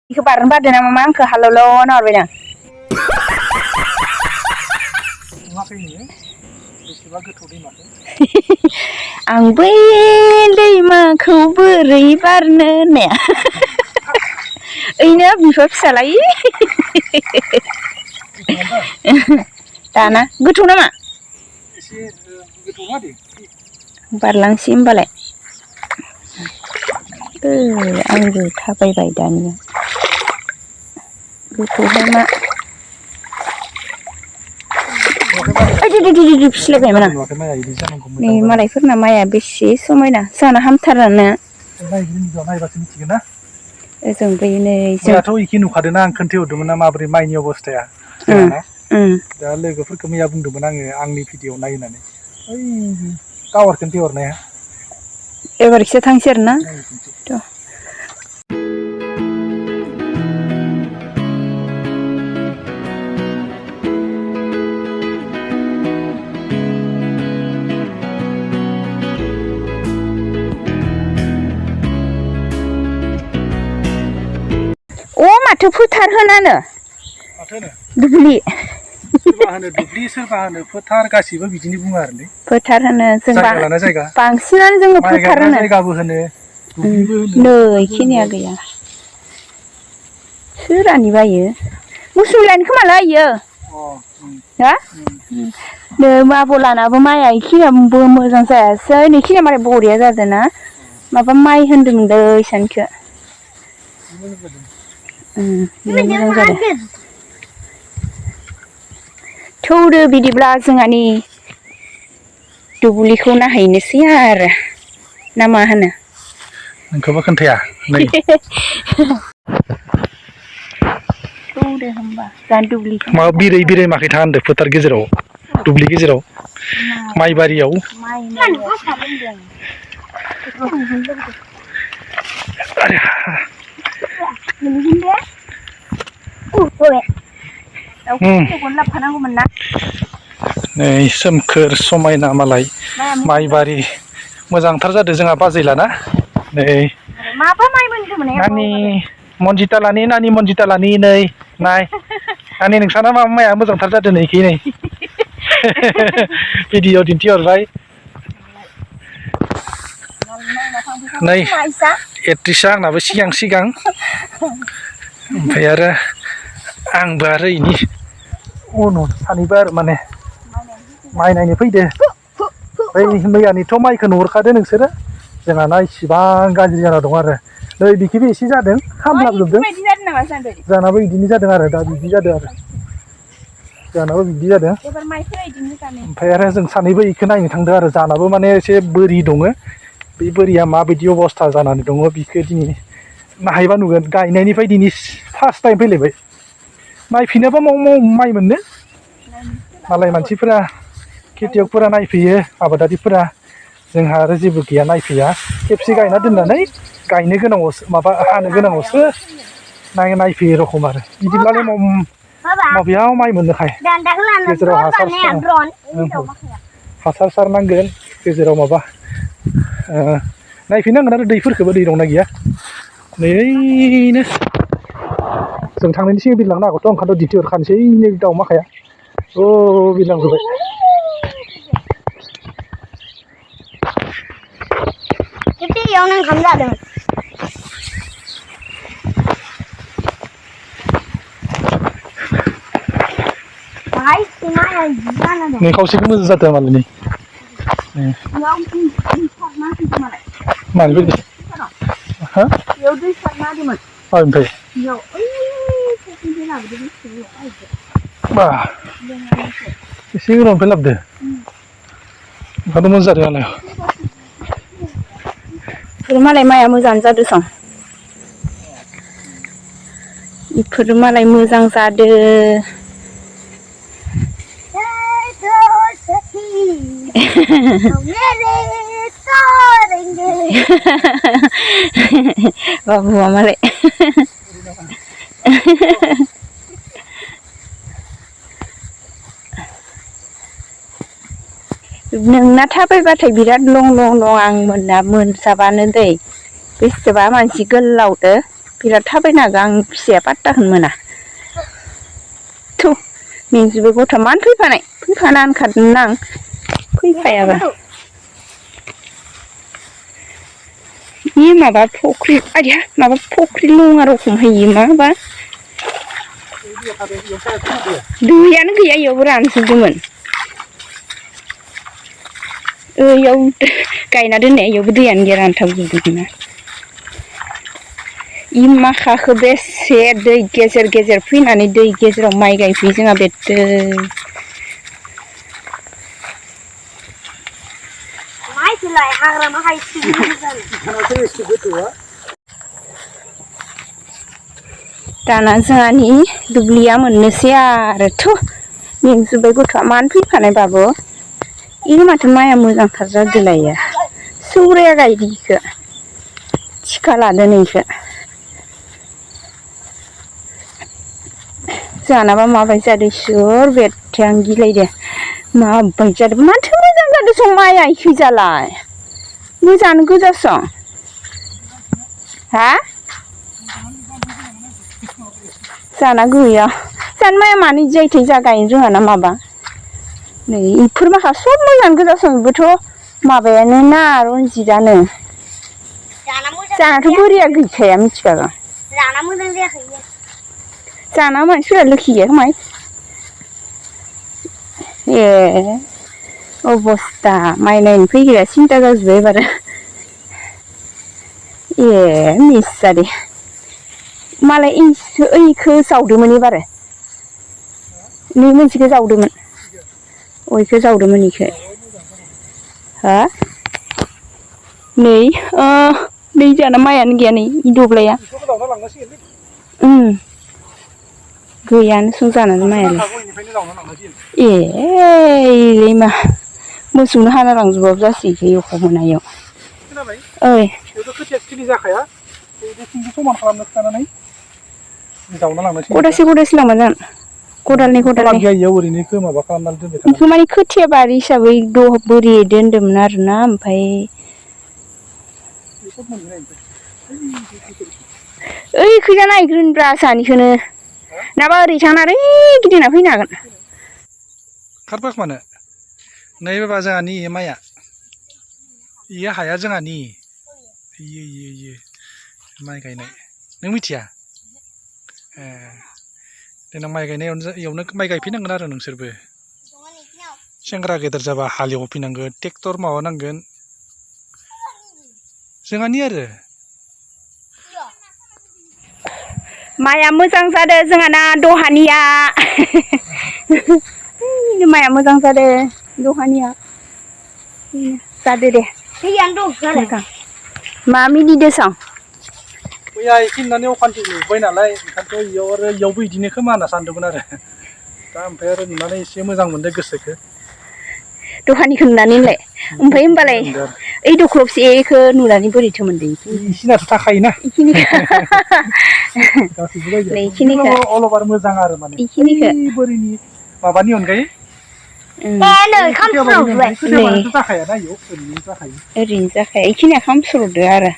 Iku bareng pada nama mangke halolo nor bena. Ang दैमाखौ बोरै बारनो ने. Ini bisa bisa lagi. Dana, goथौ नामा? बारलांसै होमबालाय. आंबो थाबायबाय दानिया. गोथौहाय मा? फिस्लायबाय मोना. नै मालायफोरना माइया बेसे समायना जाना हामथारानो. जों बै नै जोंथ' इखि नुखादोंना आं खोन्थाहरदोंमोन ना माबोरै माइनि अबस्थाया दा लोगोफोरखौ मैया बुंदोंमोन आङो आंनि भिडिअ नायनानै ओइ टावार खोन्थाहरनाया एबारसो थांसै आरोना माथो फोथार होनानो दुब्लि सोरबा होनो दुब्लि सोरबा होनो फोथार गासिबो बिदिनो बुङो आरो ने फोथार होनो जों जायगा लाना जायगा बांसिनानो जोङो फोथार होनो जायगाबो होनो दुब्लिबो होनो नै इखिनिया गैया सोरानि बायो मुसुमिलानि खोमालै इयो हा नै माबलानाबो माइया इखिनियाबो मोजां जायासै नैखिनिया मारै बरिया जादों ना माबा माइ होनदोंमोनलै इसानिखो मोजां जादों थौदो बिदिब्ला जोंहानि दुब्लिखौ नायहैनोसै आरो ना मा होनो नोंखौबो खोन्थाया नै थौदो होमबा जाहानि दुब्लिखौ मा बिरै बिरै माखै थाङा होनदों फोथार गेजेराव दुब्लि गेजेराव माइबारियाव नै सोमखोर समायना मालाय माइबारि मोजांथार जादों जोंहा बाजैलाना नै नानि मन्जिता लानि नै नाय नानि नोंसाना मा माइया मोजांथार जादों नै इखि नै भिडिअ दिन्थिहरबाय नै एक्ट्रिसा आंनाबो सिगां ओमफ्राय आरो आंबो आरो इनि उनाव सानैबो आरो माने माइ नायनो फैदो बै मैयानिथ' माइखौ नुहुरखादो नोंसोरो जोंहाना इसिबां गाज्रि जाना दं आरो नै बिखिबो एसे जादों खामलाबजोबदों जानाबो बिदिनो जादों आरो दा बिदि जादों आरो जानाबो बिदि जादों ओमफ्राय आरो जों सानैबो इखौ नायनो थांदों आरो जानाबो माने एसे बोरि दङ बे बोरिया माबायदि अबस्था जानानै दङ बिखौ दिनै नायहैबा नुगोन गायनायनिफ्राय दिनै फार्स्ट टाइम फैलायबाय नायफिनाबा माव माइ मोननो मालाय मानसिफोरा खेथियकफोरा नायफैयो आबादारिफोरा जोंहा आरो जेबो गैया नायफैया खेबसे गायना दोननानै गायनो गोनाङावसो माबा हानो गोनाङावसो नायफैयो रखम आरो बिदिब्लालाय माबेयाव माइ मोननोखाय गेजेराव हासार सारनांगोन गेजेराव माबा नायफिननांगोन आरो दैफोरखौबो दै दंना गैया नैनो जों थांनायनि सिगां बिरलांनो हागौथ' ओंखायनोथ' दिन्थिहरखानोसै नै दाउमाखाया बिरलांजोब्बाय बेयावनो ओंखाम जादों नै खावसेखौ मोजां जादों मालाय मानो बिदि हा बेयाव दै सारना होदोंमोन ओमफ्राय बा एसे उनावनिफ्राय लाबोदो ओंखायनो मोजां जादों आरो मालाय माइया मोजां जादों सं इफोर मालाय मोजां जादो बाबुआ मालाय नोंना थाबायबाथाय बिराद लं आं मोनजाबानो दै बेसेबा मानसि गोलावदो बिराद थाबायनागा आं फिसाया पात्ताखौनो मोना थु मेंजोबो गथ'आ मानो फैफाना होनखादोंमोन आं फैफायाबा बे माबा फख्रि आइया माबा फख्रि लङा रखम होयो माबा दैयानो गैया इयावबो रानजोबदोंमोन इयाव गायना दोननाया इयावबो दैयानो गैया रानथाबजोबदोंना इ माखाखौ बेसे दै गेजेर गेजेर फैनानै दै गेजेराव माइ गायफैयो जोंहा बेदो माइखौलाय हाग्रामा हायसिगोन दाना जोंहानि दुब्लिया मोननोसै आरो थु मेंजोब्बाय गथ'आ मानो फैफानाय बाबु इनो माथो माइया मोजांथार जादोलाय सौराया गायदो इखो थिखा लादो इखो जानाबा माबायदि जादों इसोर बेथे आं गिलायदो माबायदि जादों माथो मोजां जादों सं माइया इखैजालाय मोजाङानो गोजासं हा जाना गैया जानो माइया मानो इदि जायोथाय जा गायनो रोङा ना माबा नै इफोर माखा सब मोजाङानो गोजासं इबोथ' माबायानो ना रनजितआनो जानाथ' बोरिया गैखाया मिथिखागौ जाना मोजां जायाखै जाना मानसिफोरा लोखि गैया खोमा ए अबस्था माइ नायनो फैग्राया सिन्था जाजोब्बाय एबार ए मिस जादे मालाय ओइखौ जावदोंमोन एबार नै मोनसेखौ जावदोंमोन इखौ जावदोंमोन इखौ हा नै जाना माइयानो गैया नै इ दब्लाया गैयानो सं जानानै माइयालाय ए मा मोसौनो हाना लांजोबाबो जासै एख' मोनायाव ओइ गदासे लांबानो खदालनै बेखौ माने खोथिया बारि हिसाबै बोरि दोन्दोंमोन आरोना ओमफ्राय ओइखैजा नायग्रोनब्रा सानैखौनो नाबा ओरै थांना ओरै गिदिंना फैनो हागोन खारबोखा मानो नै बाबा जोंहानि माइया इयो हाया जोंहानि इयो माइ गायनाय नों मिथिया ए देनां माइ गायनायावनो इयावनो माइ गायफैनांगोन आरो नोंसोरबो सेंग्रा गेदेर जाबा हालेवफैनांगोन ट्रेक्टर माबानांगोन जोंहानि आरो माइया मोजां जादों जोंहाना दहानिया माइया मोजां जादों दहानिया जादो दे मोजां मा मिनिदो सं मैया फैनानै अखान्थि नुबाय नालाय ओंखायनोथ' इयावबो बिदिनो खोमा होनना सानदोंमोन आरो दा ओमफ्राय आरो नुनानै एसे मोजां मोनदों गोसोखो दहानिखौ नुनानैलाय ओमफ्राय होमबालाय ओइ दख्लबसेखौ नुनानै बोरैथो मोनदों इसिनाथ' थाखायोना गासिबो अलबार मोजां आरो माने बोरिनि माबानि अनगायै जाखायाना इयाव ओरैनो जाखाया इखिनिया खामस्र'दो आरो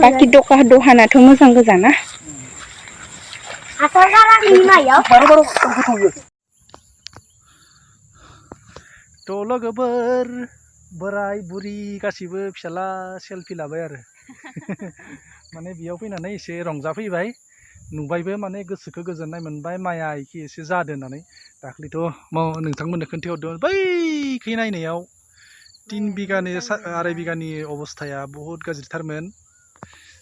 बाखि दहानाथ' मोजां गोजाना हासार गाराखै माइयाव थ' लोगोफोर बोराय बुरि गासिबो फिसाला सेलफि लाबाय आरो माने बेयाव फैनानै एसे रंजाफैबाय नुबायबो माने गोसोखौ गोजोननाय मोनबाय माइया इखि एसे जादों होननानै दाख्लैथ' नोंथांमोननो खोन्थाहरदों बैखै नायनायाव 3 बिगानि 2.5 बिगानि अबस्थाया बहुद गाज्रिथारमोन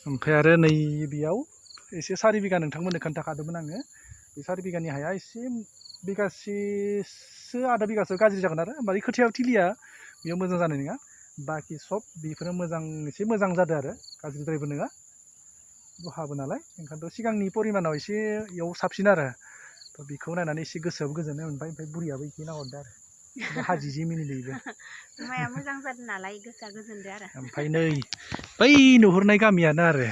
ओमफ्राय आरो नै बेयाव एसे 4 बिगा नोंथांमोननो खोन्थाखादोंमोन आङो बे 4 बिगानि हाया एसे बिगासेसो आधा बिगासो गाज्रि जागोन आरो होमबा खोथिया थिलिया बेयाव मोजां जानाय नङा बाखि सब बेफोरो मोजां एसे मोजां जादों आरो गाज्रिद्रायबो नङा दहाबो नालाय ओंखायनोथ' सिगांनि परिमानाव एसे इयाव साबसिन आरो थ' बेखौ नायनानै एसे गोसोआबो गोजोननाय मोनबाय ओमफ्राय बुरियाबो इखि नाहरदो आरो हाजि मिनिदों माइया मोजां जादों नालाय गोसोआ गोजोनदो आरो ओमफ्राय नै बै नुहुरनाय गामियानो आरो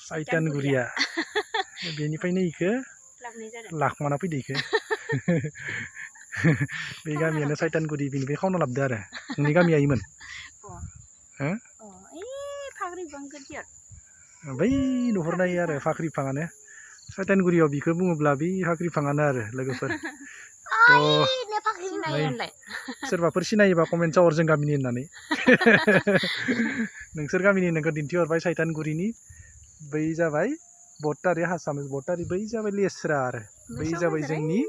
साइतानगुरिया बेनिफ्रायनो इखो लाखुमाना फैदो इखो बे गामियानो साइतानगुरि बेनिफ्राय खावना लाबोदो आरो नोंनि गामिया इमोन हो बिफां गिदिर बै नुहुरनाय आरो फाख्रि बिफाङानो साइतानगुरियाव बिखौ बुङोब्ला बे फाख्रि बिफाङानो आरो लोगोफोर सिनायोलाय सोरबाफोर सिनायोबा कमेन्टआव हर जों गामिनि होननानै नोंसोर गामिनि नोंखौ दिन्थिहरबाय साइतानगुरिनि बै जाबाय बटारि हासामिस बटारि बै जाबाय लेस्रा आरो बै जाबाय जोंनि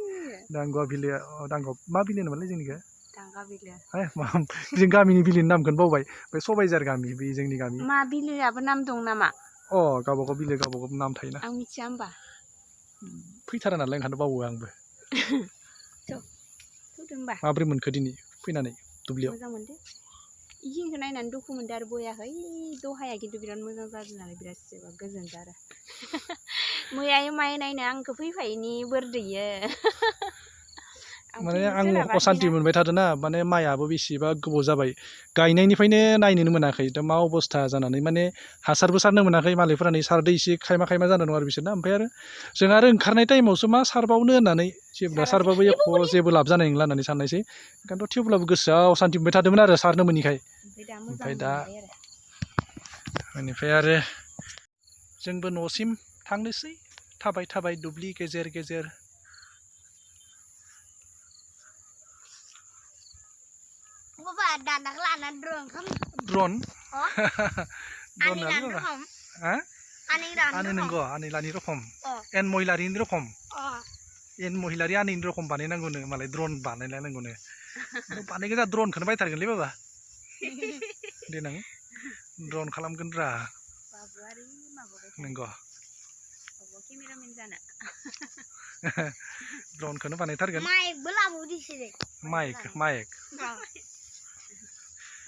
दांगुवा बिलो दांगुवा मा बिलो होनोमोनलाय जोंनिखौ दांगा बिलो जों गामिनि बिलोनि नामखौनो बावबाय बे सबाइजार गामि बे जोंनि गामि मा बिलोआबो नाम दं नामा अ गावबागाव बिलो गावबागाव नाम थायोना आं मिथिया होमबा फैथारा नालाय ओंखायनो बावो आंबो माब्रै मोनखो दिनै फैनानै दुब्लियाव मोजां मोनदो इखिनिखौ नायनानै दुखु मोनदो आरो बयाखै दहाया खिन्थु बिराद मोजां जादों नालाय बिराद गोजोनदो आरो मैयायो माइ नायनो आंखौ फैफायनि बोरदोयो माने आं असान्ति मोनबाय थादोंना माने माइआबो बेसेबा गोबाव जाबाय गायनायनिफ्रायनो नायनोनो मोनाखै दा मा अबस्था जानानै माने हासारबो सारनो मोनाखै मालायफोरानो सारदै एसे खायमा खायमा जाना दं आरो बिसोरना ओमफ्राय आरो जों आरो ओंखारनाय टाइमावसो मा सारबावनो होननानै जेब्ला सारबाबो एख' जेबो लाब जानाय नंला होननानै साननायसै ओंखायनोथ' थेवब्लाबो गोसोआव असान्ति मोनबाय थादोंमोन आरो सारनो मोनिखाय ओमफ्राय दा बेनिफ्राय आरो जोंबो न'सिम थांनोसै थाबाय थाबाय दुब्लि गेजेर गेजेर Bapak danak lanan drone kan? Drawn Ani lan rokom. ha Ani lan ane rokom. नंगौ आनैलानि रखम Oh. एन महिलारिनि रखम Oh. एन महिलारि आनैनि रखम बानायनांगौनो मालाय ड्रन बानायलायनांगौनो बानायगोन जा ड्रनखौनो बायथारगोनलै बाबा देनां ड्रन खालामगोन रा बाबुआरि माबाबाय नंगौ बाबुआ केमेरामेन जानो ड्रनखौनो बानायथारगोन Maik bela mau di sini. Mic mic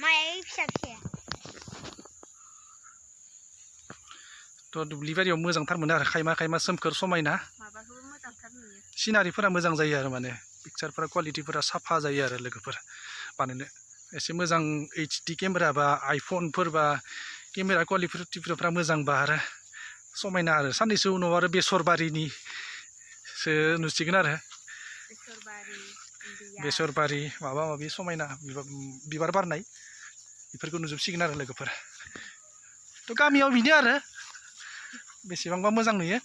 Maik फिसा थ' दुब्लि बारियाव मोजांथार मोनो आरो खायमा खायमा सोमखोर समायना माबाखौबो मोजांथार नुयो सिनारिफोरा मोजां जायो आरो माने पिक्सारफोरा क्वालिटिफोरा साफा जायो आरो लोगोफोर बानायनो एसे मोजां HD केमेरा बा आइफनफोर बा केमेरा क्वालिटिफोरा मोजांबा आरो समायना आरो साननैसो उनाव आरो बेसरबारिनिसो नुसिगोन आरो बेसरबारि माबा माबि समायना बिबार बारनाय बेफोरखौ नुजोबसिगोन आरो लोगोफोर थ' गामियाव बिनो आरो बेसेबांबा मोजां नुयो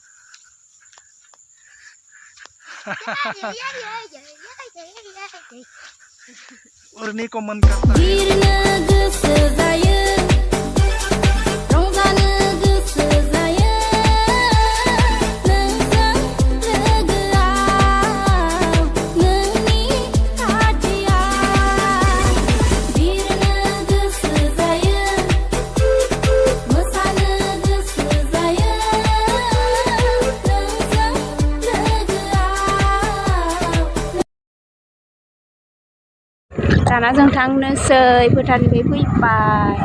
Urni komen kata दाना जों थांनोसै फोथारनिफ्राय फैबाय